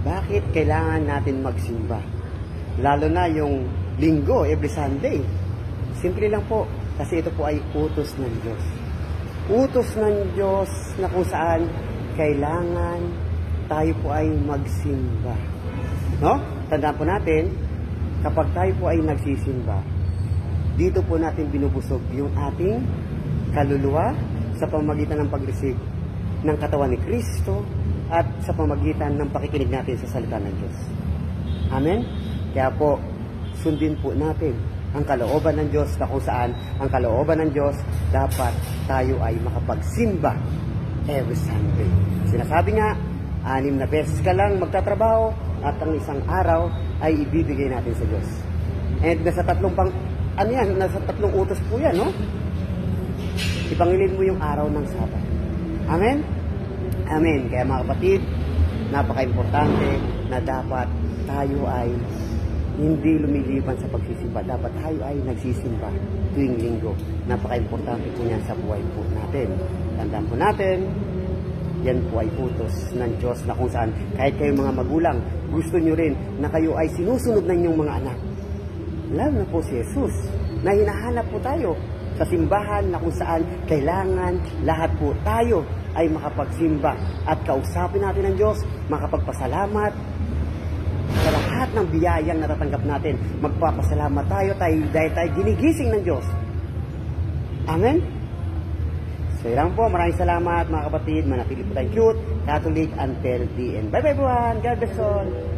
Bakit kailangan natin magsimba? Lalo na yung linggo, every Sunday. Simple lang po, kasi ito po ay utos ng Diyos. Utos ng Diyos na kung saan kailangan tayo po ay magsimba. No? Tandaan po natin, kapag tayo po ay nagsisimba, dito po natin binubusog yung ating kaluluwa sa pamamagitan ng pag-receive ng katawan ni Kristo at sa pamamagitan ng pakikinig natin sa salita ng Diyos. Amen? Kaya po, sundin po natin ang kalooban ng Diyos na kung saan ang kalooban ng Diyos dapat tayo ay makapagsimba every Sunday. Sinasabi nga, 6 na beses ka lang magtatrabaho at ang isang araw ay ibibigay natin sa Diyos. And nasa tatlong utos po yan, no? Ipangilin mo yung araw ng Sabat. Amen? Amen. Kaya mga kapatid, napaka-importante na dapat tayo ay hindi lumiliban sa pagsisimba. Dapat tayo ay nagsisimba tuwing linggo. Napaka-importante po yan sa buhay po natin. Tandaan po natin, yan po ay utos ng Diyos na kung saan kahit kayo mga magulang, gusto nyo rin na kayo ay sinusunod ng inyong mga anak. Lalo na po si Jesus, na hinahanap po tayo sa simbahan na kung saan kailangan lahat po tayo ay makapagsimba at kausapin natin ang Diyos, makapagpasalamat sa lahat ng biyayang natatanggap natin. Magpapasalamat tayo dahil tayo ginigising ng Diyos. Amen? So yun lang po, maraming salamat mga kapatid, manatili po tayong cute, Catholic until the end. Bye bye everyone, God bless all.